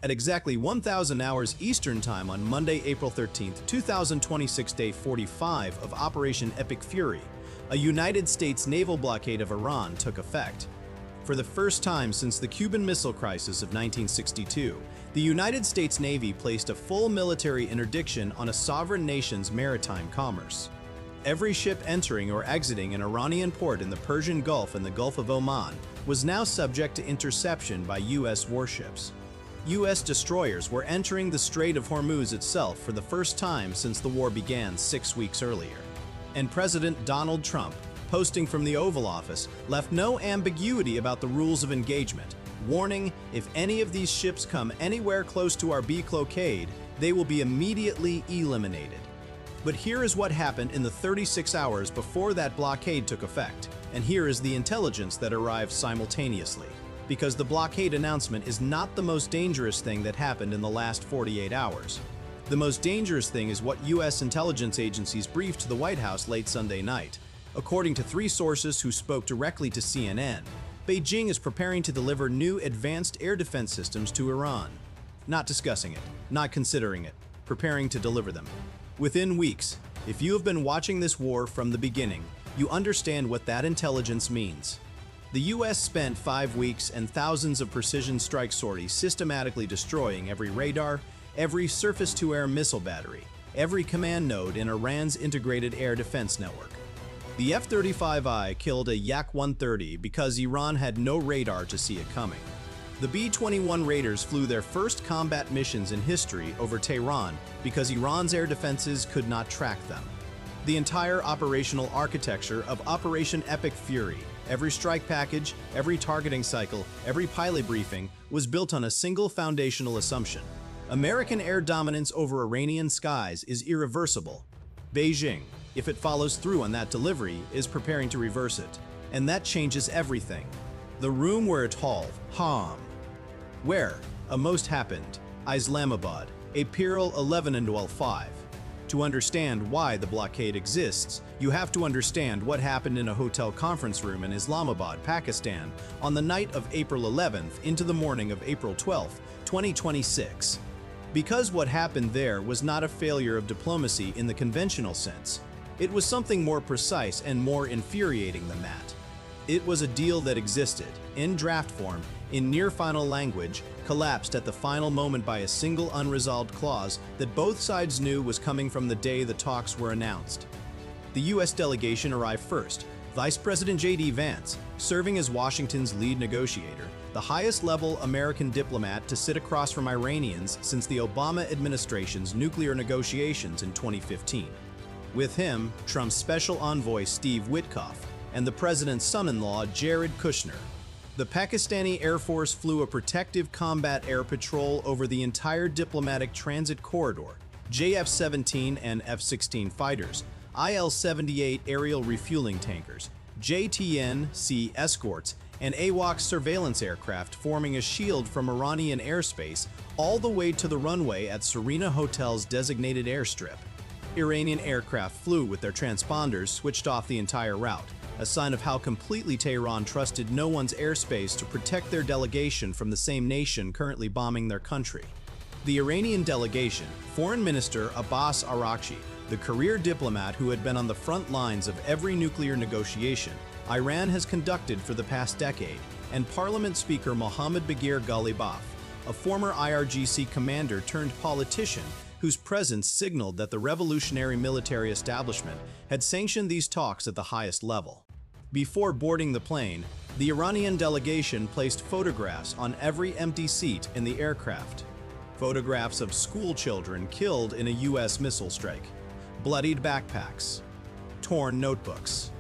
At exactly 1000 hours Eastern Time on Monday, April 13, 2026, day 45 of Operation Epic Fury, a United States naval blockade of Iran took effect. For the first time since the Cuban Missile Crisis of 1962, the United States Navy placed a full military interdiction on a sovereign nation's maritime commerce. Every ship entering or exiting an Iranian port in the Persian Gulf and the Gulf of Oman was now subject to interception by U.S. warships. U.S. destroyers were entering the Strait of Hormuz itself for the first time since the war began 6 weeks earlier. And President Donald Trump, posting from the Oval Office, left no ambiguity about the rules of engagement, warning if any of these ships come anywhere close to our blockade, they will be immediately eliminated. But here is what happened in the 36 hours before that blockade took effect, and here is the intelligence that arrived simultaneously. Because the blockade announcement is not the most dangerous thing that happened in the last 48 hours. The most dangerous thing is what U.S. intelligence agencies briefed to the White House late Sunday night. According to 3 sources who spoke directly to CNN, Beijing is preparing to deliver new advanced air defense systems to Iran. Not discussing it, not considering it, preparing to deliver them. Within weeks, if you have been watching this war from the beginning, you understand what that intelligence means. The U.S. spent 5 weeks and thousands of precision strike sorties systematically destroying every radar, every surface-to-air missile battery, every command node in Iran's integrated air defense network. The F-35I killed a Yak-130 because Iran had no radar to see it coming. The B-21 Raiders flew their first combat missions in history over Tehran because Iran's air defenses could not track them. The entire operational architecture of Operation Epic Fury, every strike package, every targeting cycle, every pilot briefing, was built on a single foundational assumption. American air dominance over Iranian skies is irreversible. Beijing, if it follows through on that delivery, is preparing to reverse it. And that changes everything. The room where it all where a most happened, Islamabad, April 11 and 12. To understand why the blockade exists, you have to understand what happened in a hotel conference room in Islamabad, Pakistan, on the night of April 11th into the morning of April 12, 2026. Because what happened there was not a failure of diplomacy in the conventional sense. It was something more precise and more infuriating than that. It was a deal that existed, in draft form, in near-final language, collapsed at the final moment by a single unresolved clause that both sides knew was coming from the day the talks were announced. The U.S. delegation arrived first, Vice President J.D. Vance, serving as Washington's lead negotiator, the highest-level American diplomat to sit across from Iranians since the Obama administration's nuclear negotiations in 2015. With him, Trump's special envoy Steve Witkoff, and the president's son-in-law Jared Kushner. The Pakistani Air Force flew a protective combat air patrol over the entire diplomatic transit corridor, JF-17 and F-16 fighters, IL-78 aerial refueling tankers, JTN-C escorts, and AWACS surveillance aircraft forming a shield from Iranian airspace all the way to the runway at Serena Hotel's designated airstrip. Iranian aircraft flew with their transponders switched off the entire route, a sign of how completely Tehran trusted no one's airspace to protect their delegation from the same nation currently bombing their country. The Iranian delegation, Foreign Minister Abbas Araghchi, the career diplomat who had been on the front lines of every nuclear negotiation Iran has conducted for the past decade, and Parliament Speaker Mohammad Baghir Ghalibaf, a former IRGC commander turned politician whose presence signaled that the revolutionary military establishment had sanctioned these talks at the highest level. Before boarding the plane, the Iranian delegation placed photographs on every empty seat in the aircraft. Photographs of school children killed in a U.S. missile strike, bloodied backpacks, torn notebooks.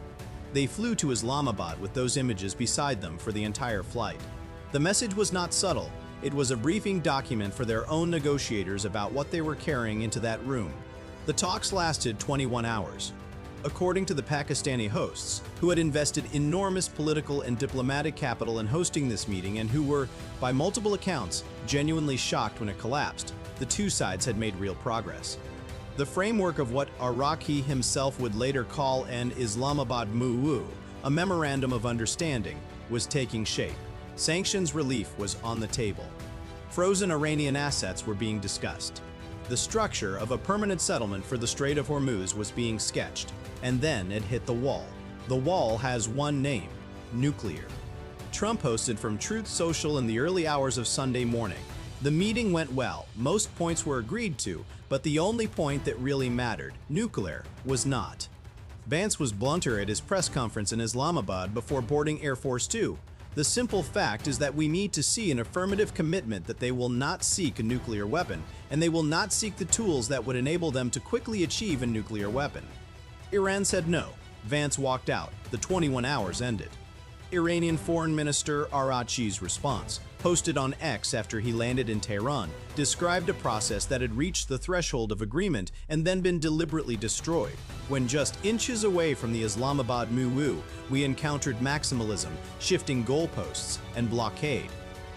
They flew to Islamabad with those images beside them for the entire flight. The message was not subtle. It was a briefing document for their own negotiators about what they were carrying into that room. The talks lasted 21 hours. According to the Pakistani hosts, who had invested enormous political and diplomatic capital in hosting this meeting and who were, by multiple accounts, genuinely shocked when it collapsed, the two sides had made real progress. The framework of what Araghchi himself would later call an Islamabad MOU, a memorandum of understanding, was taking shape. Sanctions relief was on the table. frozen Iranian assets were being discussed. The structure of a permanent settlement for the Strait of Hormuz was being sketched, and then it hit the wall. The wall has one name: nuclear. Trump hosted from Truth Social in the early hours of Sunday morning. The meeting went well, most points were agreed to, but the only point that really mattered, nuclear, was not. Vance was blunter at his press conference in Islamabad before boarding Air Force Two. The simple fact is that we need to see an affirmative commitment that they will not seek a nuclear weapon, and they will not seek the tools that would enable them to quickly achieve a nuclear weapon. Iran said no. Vance walked out. The 21 hours ended. Iranian Foreign Minister Araghchi's response, posted on X after he landed in Tehran, described a process that had reached the threshold of agreement and then been deliberately destroyed. When just inches away from the Islamabad MOU, we encountered maximalism, shifting goalposts, and blockade.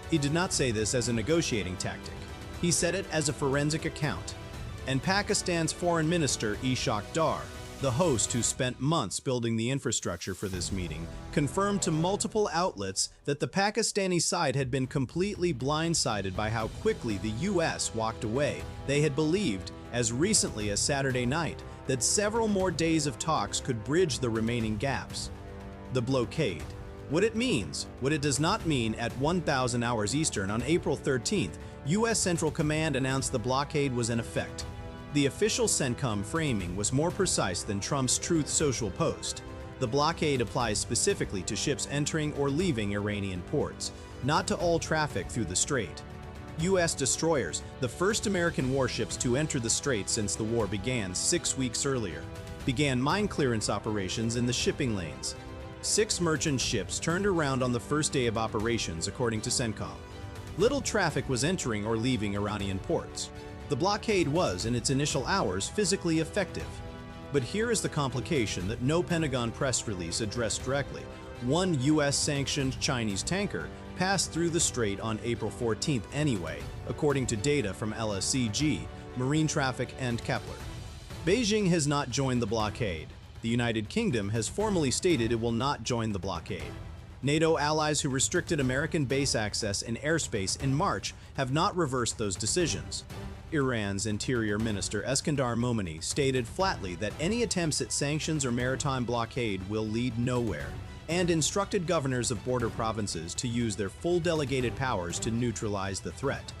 He did not say this as a negotiating tactic. He said it as a forensic account. And Pakistan's Foreign Minister Ishaq Dar, the host who spent months building the infrastructure for this meeting, confirmed to multiple outlets that the Pakistani side had been completely blindsided by how quickly the US walked away. They had believed, as recently as Saturday night, that several more days of talks could bridge the remaining gaps. The blockade. What it means, what it does not mean. At 1000 hours Eastern on April 13th, US Central Command announced the blockade was in effect. The official CENTCOM framing was more precise than Trump's Truth Social post. The blockade applies specifically to ships entering or leaving Iranian ports, not to all traffic through the strait. U.S. destroyers, the first American warships to enter the strait since the war began 6 weeks earlier, began mine clearance operations in the shipping lanes. 6 merchant ships turned around on the first day of operations, according to CENTCOM. Little traffic was entering or leaving Iranian ports. The blockade was, in its initial hours, physically effective. But here is the complication that no Pentagon press release addressed directly. One U.S.-sanctioned Chinese tanker passed through the strait on April 14th anyway, according to data from LSCG, Marine Traffic, and Kepler. Beijing has not joined the blockade. The United Kingdom has formally stated it will not join the blockade. NATO allies who restricted American base access in airspace in March have not reversed those decisions. Iran's Interior Minister Eskandar Momeni stated flatly that any attempts at sanctions or maritime blockade will lead nowhere, and instructed governors of border provinces to use their full delegated powers to neutralize the threat.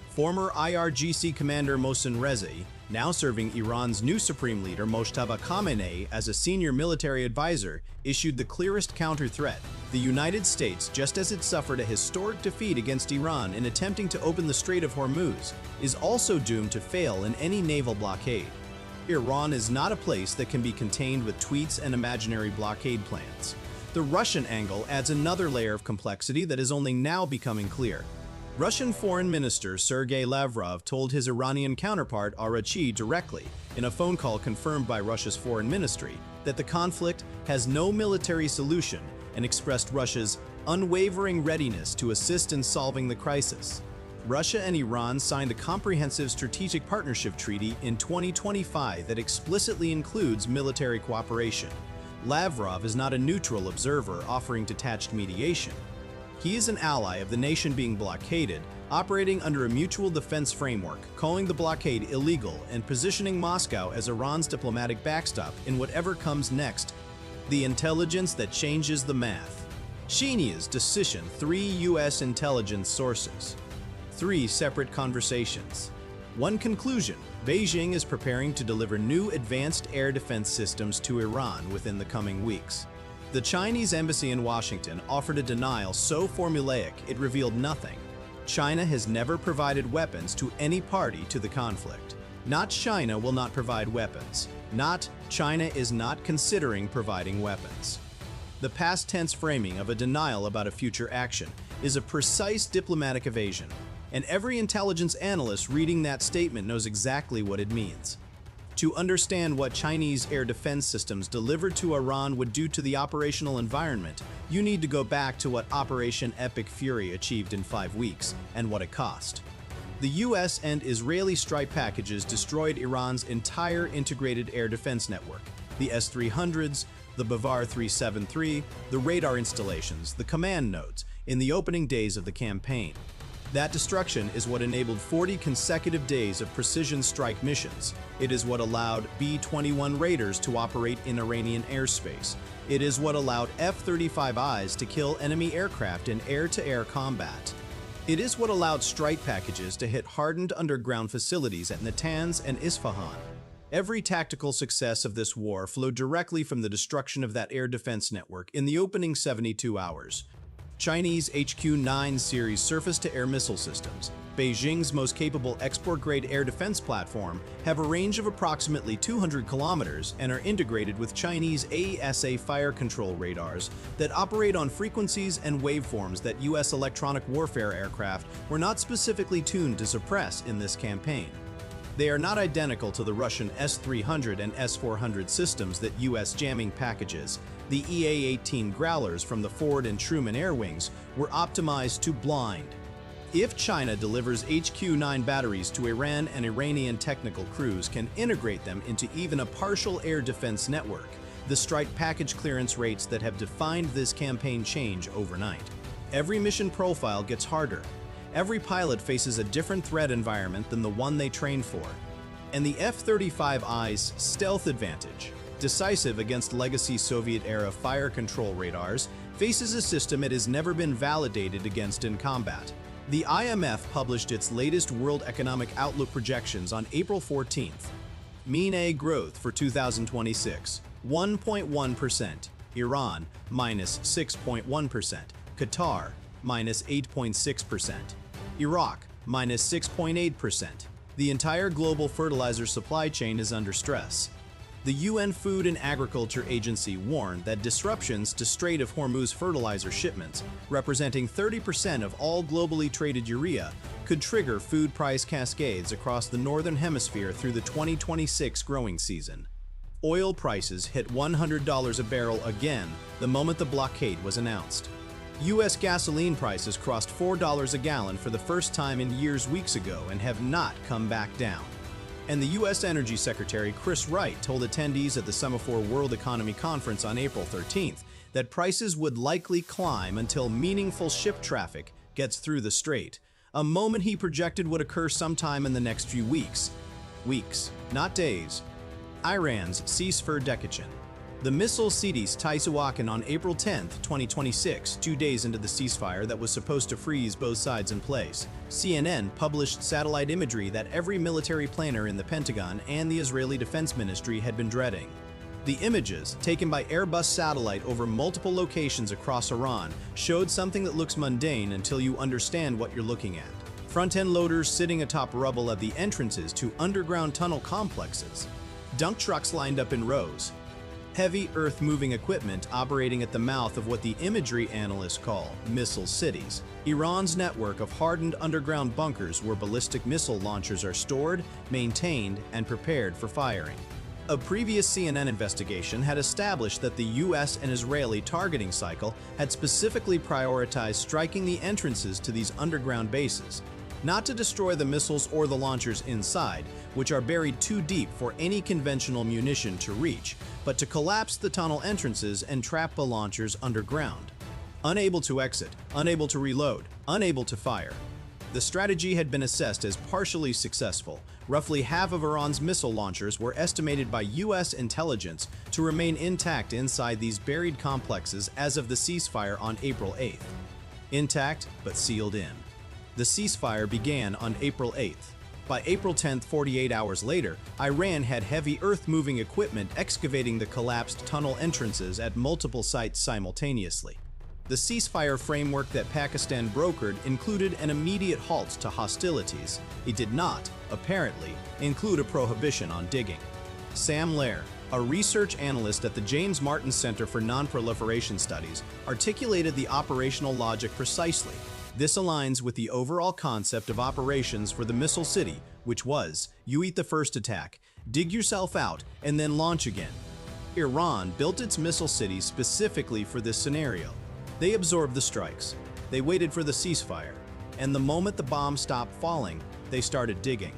Former IRGC commander Mohsen Rezi, now serving Iran's new supreme leader Mojtaba Khamenei as a senior military advisor, issued the clearest counter-threat. The United States, just as it suffered a historic defeat against Iran in attempting to open the Strait of Hormuz, is also doomed to fail in any naval blockade. Iran is not a place that can be contained with tweets and imaginary blockade plans. The Russian angle adds another layer of complexity that is only now becoming clear. Russian Foreign Minister Sergei Lavrov told his Iranian counterpart Araghchi directly, in a phone call confirmed by Russia's foreign ministry, that the conflict has no military solution and expressed Russia's unwavering readiness to assist in solving the crisis. Russia and Iran signed a comprehensive strategic partnership treaty in 2025 that explicitly includes military cooperation. Lavrov is not a neutral observer offering detached mediation. He is an ally of the nation being blockaded, operating under a mutual defense framework, calling the blockade illegal and positioning Moscow as Iran's diplomatic backstop in whatever comes next. The intelligence that changes the math. Shinia's decision: 3 U.S. intelligence sources. 3 separate conversations. 1 conclusion: Beijing is preparing to deliver new advanced air defense systems to Iran within the coming weeks. The Chinese embassy in Washington offered a denial so formulaic it revealed nothing. China has never provided weapons to any party to the conflict. Not China will not provide weapons. Not China is not considering providing weapons. The past tense framing of a denial about a future action is a precise diplomatic evasion, and every intelligence analyst reading that statement knows exactly what it means. To understand what Chinese air defense systems delivered to Iran would do to the operational environment, you need to go back to what Operation Epic Fury achieved in 5 weeks and what it cost. The US and Israeli strike packages destroyed Iran's entire integrated air defense network: the S-300s, the Bavar 373, the radar installations, the command nodes, in the opening days of the campaign. That destruction is what enabled 40 consecutive days of precision strike missions. It is what allowed B-21 Raiders to operate in Iranian airspace. It is what allowed F-35Is to kill enemy aircraft in air-to-air combat. It is what allowed strike packages to hit hardened underground facilities at Natanz and Isfahan. Every tactical success of this war flowed directly from the destruction of that air defense network in the opening 72 hours. Chinese HQ-9 series surface-to-air missile systems, Beijing's most capable export-grade air defense platform, have a range of approximately 200 kilometers and are integrated with Chinese AESA fire control radars that operate on frequencies and waveforms that U.S. electronic warfare aircraft were not specifically tuned to suppress in this campaign. They are not identical to the Russian S-300 and S-400 systems that U.S. jamming packages. The EA-18 Growlers from the Ford and Truman Air Wings were optimized to blind. If China delivers HQ-9 batteries to Iran, and Iranian technical crews can integrate them into even a partial air defense network, the strike package clearance rates that have defined this campaign change overnight. Every mission profile gets harder. Every pilot faces a different threat environment than the one they trained for. And the F-35I's stealth advantage, decisive against legacy Soviet-era fire control radars, faces a system it has never been validated against in combat. The IMF published its latest World Economic Outlook projections on April 14th. Mean A growth for 2026, 1.1%. Iran, minus 6.1%. Qatar, minus 8.6%. Iraq, minus 6.8%. The entire global fertilizer supply chain is under stress. The UN Food and Agriculture Agency warned that disruptions to Strait of Hormuz fertilizer shipments, representing 30% of all globally traded urea, could trigger food price cascades across the Northern Hemisphere through the 2026 growing season. Oil prices hit $100 a barrel again the moment the blockade was announced. U.S. gasoline prices crossed $4 a gallon for the first time in years weeks ago and have not come back down. And the U.S. Energy Secretary Chris Wright told attendees at the Semaphore World Economy Conference on April 13th that prices would likely climb until meaningful ship traffic gets through the strait, a moment he projected would occur sometime in the next few weeks. Weeks, not days. Iran's ceasefire. The missile cities Taisawakan on April 10, 2026, 2 days into the ceasefire that was supposed to freeze both sides in place. CNN published satellite imagery that every military planner in the Pentagon and the Israeli Defense Ministry had been dreading. The images, taken by Airbus satellite over multiple locations across Iran, showed something that looks mundane until you understand what you're looking at. Front-end loaders sitting atop rubble at the entrances to underground tunnel complexes. Dunk trucks lined up in rows. Heavy earth-moving equipment operating at the mouth of what the imagery analysts call missile cities. Iran's network of hardened underground bunkers where ballistic missile launchers are stored, maintained, and prepared for firing. A previous CNN investigation had established that the U.S. and Israeli targeting cycle had specifically prioritized striking the entrances to these underground bases, not to destroy the missiles or the launchers inside, which are buried too deep for any conventional munition to reach, but to collapse the tunnel entrances and trap the launchers underground. Unable to exit, unable to reload, unable to fire. The strategy had been assessed as partially successful. Roughly half of Iran's missile launchers were estimated by U.S. intelligence to remain intact inside these buried complexes as of the ceasefire on April 8th. Intact, but sealed in. The ceasefire began on April 8th. By April 10th, 48 hours later, Iran had heavy earth-moving equipment excavating the collapsed tunnel entrances at multiple sites simultaneously. The ceasefire framework that Pakistan brokered included an immediate halt to hostilities. It did not, apparently, include a prohibition on digging. Sam Lair, a research analyst at the James Martin Center for Non-Proliferation Studies, articulated the operational logic precisely. This aligns with the overall concept of operations for the missile city, which was, you eat the first attack, dig yourself out, and then launch again. Iran built its missile cities specifically for this scenario. They absorbed the strikes. They waited for the ceasefire. And the moment the bombs stopped falling, they started digging.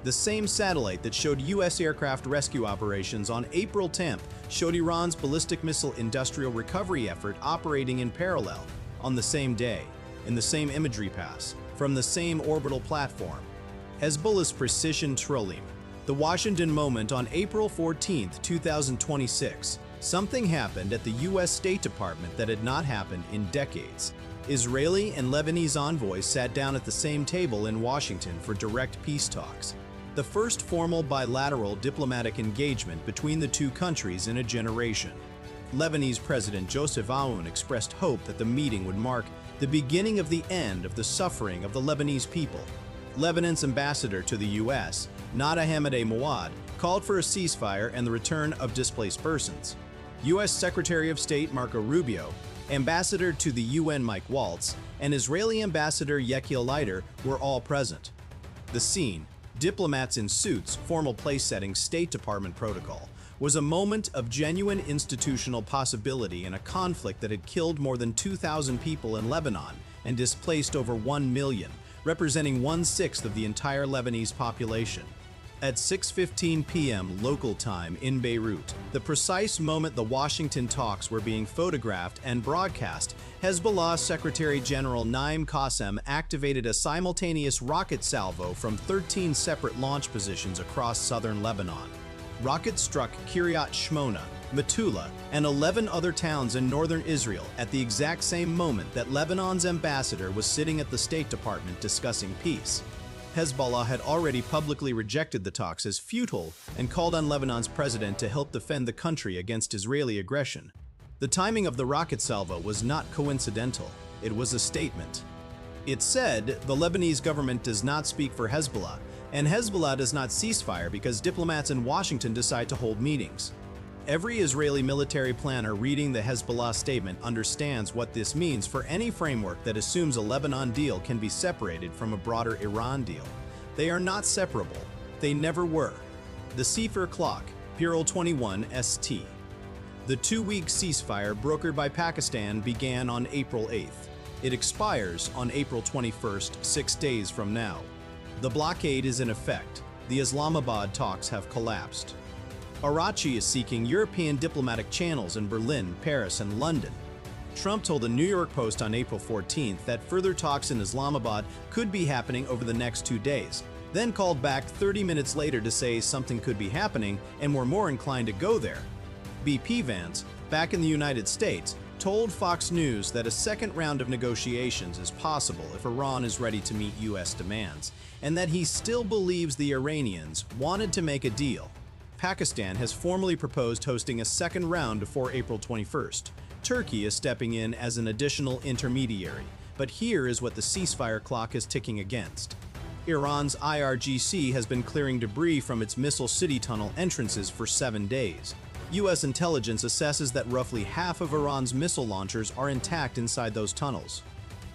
The same satellite that showed U.S. aircraft rescue operations on April 10th showed Iran's ballistic missile industrial recovery effort operating in parallel on the same day, in the same imagery pass, from the same orbital platform. Hezbollah's precision trolling. The Washington moment on April 14, 2026. Something happened at the U.S. State Department that had not happened in decades. Israeli and Lebanese envoys sat down at the same table in Washington for direct peace talks, the first formal bilateral diplomatic engagement between the two countries in a generation. Lebanese President Joseph Aoun expressed hope that the meeting would mark the beginning of the end of the suffering of the Lebanese people. Lebanon's ambassador to the U.S., Nada Hamadeh Mouad, called for a ceasefire and the return of displaced persons. U.S. Secretary of State Marco Rubio, Ambassador to the UN Mike Waltz, and Israeli Ambassador Yechiel Leiter were all present. The scene, diplomats in suits, formal place-setting State Department protocol, was a moment of genuine institutional possibility in a conflict that had killed more than 2,000 people in Lebanon and displaced over 1 million, representing 1/6 of the entire Lebanese population. At 6:15 p.m. local time in Beirut, the precise moment the Washington talks were being photographed and broadcast, Hezbollah Secretary General Naim Qassem activated a simultaneous rocket salvo from 13 separate launch positions across southern Lebanon. Rockets struck Kiryat Shmona, Metula, and 11 other towns in northern Israel at the exact same moment that Lebanon's ambassador was sitting at the State Department discussing peace. Hezbollah had already publicly rejected the talks as futile and called on Lebanon's president to help defend the country against Israeli aggression. The timing of the rocket salvo was not coincidental. It was a statement. It said the Lebanese government does not speak for Hezbollah, and Hezbollah does not cease fire because diplomats in Washington decide to hold meetings. Every Israeli military planner reading the Hezbollah statement understands what this means for any framework that assumes a Lebanon deal can be separated from a broader Iran deal. They are not separable. They never were. The Sefer clock, Pirol 21 ST. The 2-week ceasefire brokered by Pakistan began on April 8th. It expires on April 21st, 6 days from now. The blockade is in effect. The Islamabad talks have collapsed. Arachi is seeking European diplomatic channels in Berlin, Paris, and London. Trump told the New York Post on April 14th that further talks in Islamabad could be happening over the next 2 days, then called back 30 minutes later to say something could be happening and were more inclined to go there. BP Vance, back in the United States, told Fox News that a second round of negotiations is possible if Iran is ready to meet U.S. demands, and that he still believes the Iranians wanted to make a deal. Pakistan has formally proposed hosting a second round before April 21st. Turkey is stepping in as an additional intermediary, but here is what the ceasefire clock is ticking against. Iran's IRGC has been clearing debris from its Missile City tunnel entrances for 7 days. U.S. intelligence assesses that roughly half of Iran's missile launchers are intact inside those tunnels.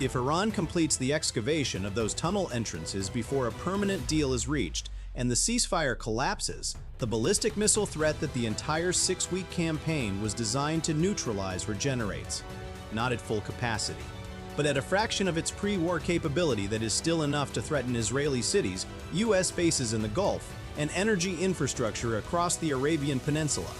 If Iran completes the excavation of those tunnel entrances before a permanent deal is reached and the ceasefire collapses, the ballistic missile threat that the entire 6-week campaign was designed to neutralize regenerates. Not at full capacity, but at a fraction of its pre-war capability that is still enough to threaten Israeli cities, U.S. bases in the Gulf, and energy infrastructure across the Arabian Peninsula.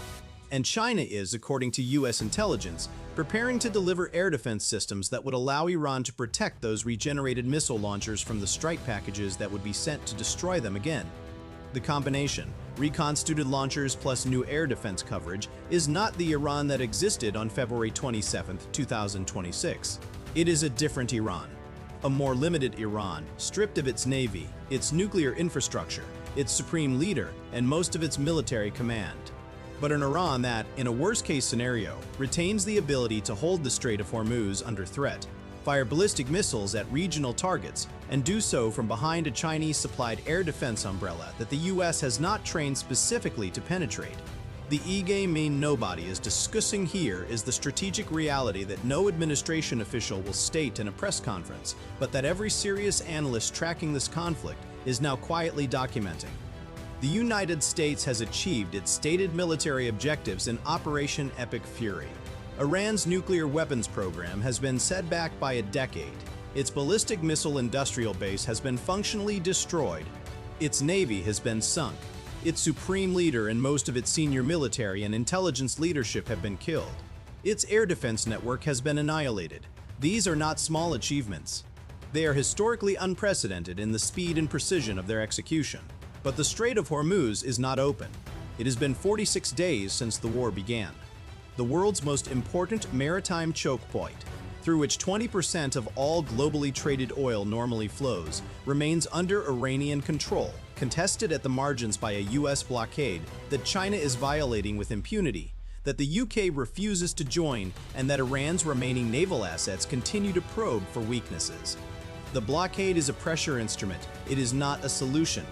And China is, according to U.S. intelligence, preparing to deliver air defense systems that would allow Iran to protect those regenerated missile launchers from the strike packages that would be sent to destroy them again. The combination, reconstituted launchers plus new air defense coverage, is not the Iran that existed on February 27, 2026. It is a different Iran. A more limited Iran, stripped of its navy, its nuclear infrastructure, its supreme leader, and most of its military command. But an Iran that, in a worst-case scenario, retains the ability to hold the Strait of Hormuz under threat, fire ballistic missiles at regional targets, and do so from behind a Chinese-supplied air defense umbrella that the U.S. has not trained specifically to penetrate. The e-game mean nobody is discussing here is the strategic reality that no administration official will state in a press conference, but that every serious analyst tracking this conflict is now quietly documenting. The United States has achieved its stated military objectives in Operation Epic Fury. Iran's nuclear weapons program has been set back by a decade. Its ballistic missile industrial base has been functionally destroyed. Its navy has been sunk. Its supreme leader and most of its senior military and intelligence leadership have been killed. Its air defense network has been annihilated. These are not small achievements. They are historically unprecedented in the speed and precision of their execution. But the Strait of Hormuz is not open. It has been 46 days since the war began. The world's most important maritime choke point, through which 20% of all globally traded oil normally flows, remains under Iranian control, contested at the margins by a U.S. blockade that China is violating with impunity, that the U.K. refuses to join, and that Iran's remaining naval assets continue to probe for weaknesses. The blockade is a pressure instrument. It is not a solution.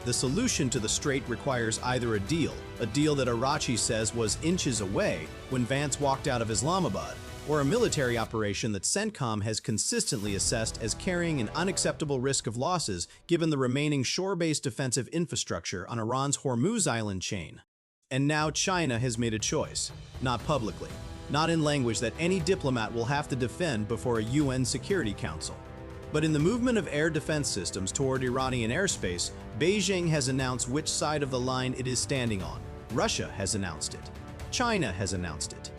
The solution to the strait requires either a deal that Arachi says was inches away when Vance walked out of Islamabad, or a military operation that CENTCOM has consistently assessed as carrying an unacceptable risk of losses given the remaining shore-based defensive infrastructure on Iran's Hormuz Island chain. And now China has made a choice, not publicly, not in language that any diplomat will have to defend before a UN Security Council. But in the movement of air defense systems toward Iranian airspace, Beijing has announced which side of the line it is standing on. Russia has announced it. China has announced it.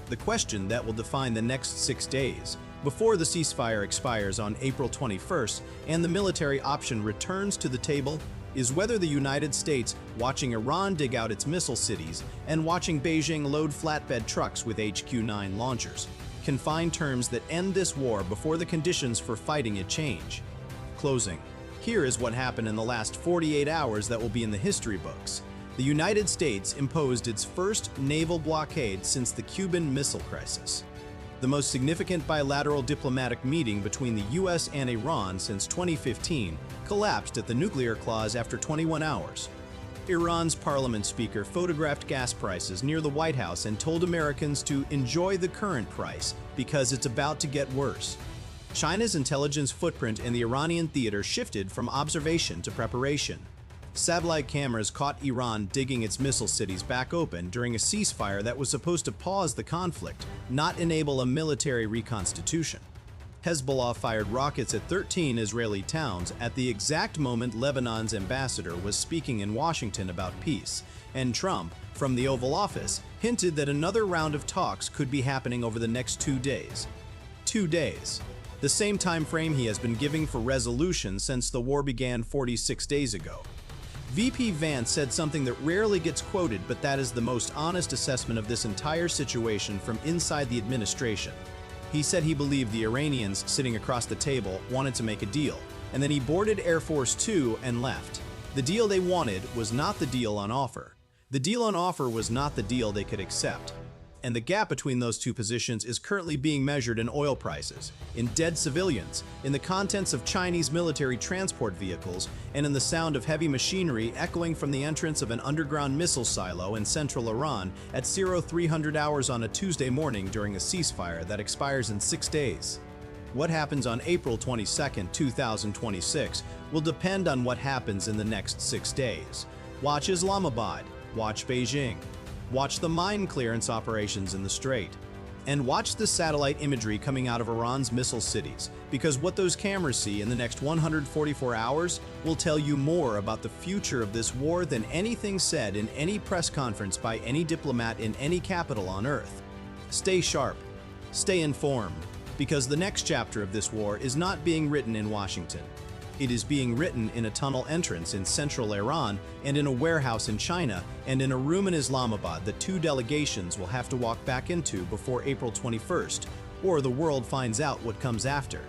The question that will define the next 6 days, before the ceasefire expires on April 21st and the military option returns to the table, is whether the United States, watching Iran dig out its missile cities and watching Beijing load flatbed trucks with HQ-9 launchers, can find terms that end this war before the conditions for fighting it change. Closing. Here is what happened in the last 48 hours that will be in the history books. The United States imposed its first naval blockade since the Cuban Missile Crisis. The most significant bilateral diplomatic meeting between the US and Iran since 2015 collapsed at the nuclear clause after 21 hours. Iran's parliament speaker photographed gas prices near the White House and told Americans to enjoy the current price because it's about to get worse. China's intelligence footprint in the Iranian theater shifted from observation to preparation. Satellite cameras caught Iran digging its missile cities back open during a ceasefire that was supposed to pause the conflict, not enable a military reconstitution. Hezbollah fired rockets at 13 Israeli towns at the exact moment Lebanon's ambassador was speaking in Washington about peace, and Trump, from the Oval Office, hinted that another round of talks could be happening over the next 2 days. 2 days. The same time frame he has been giving for resolution since the war began 46 days ago. VP Vance said something that rarely gets quoted, but that is the most honest assessment of this entire situation from inside the administration. He said he believed the Iranians sitting across the table wanted to make a deal, and then he boarded Air Force 2 and left. The deal they wanted was not the deal on offer. The deal on offer was not the deal they could accept. And the gap between those two positions is currently being measured in oil prices, in dead civilians, in the contents of Chinese military transport vehicles, and in the sound of heavy machinery echoing from the entrance of an underground missile silo in central Iran at 0300 hours on a Tuesday morning during a ceasefire that expires in 6 days. What happens on April 22, 2026 will depend on what happens in the next 6 days. Watch Islamabad, watch Beijing. Watch the mine clearance operations in the Strait. And watch the satellite imagery coming out of Iran's missile cities, because what those cameras see in the next 144 hours will tell you more about the future of this war than anything said in any press conference by any diplomat in any capital on Earth. Stay sharp, stay informed, because the next chapter of this war is not being written in Washington. It is being written in a tunnel entrance in central Iran, and in a warehouse in China, and in a room in Islamabad that 2 delegations will have to walk back into before April 21st, or the world finds out what comes after.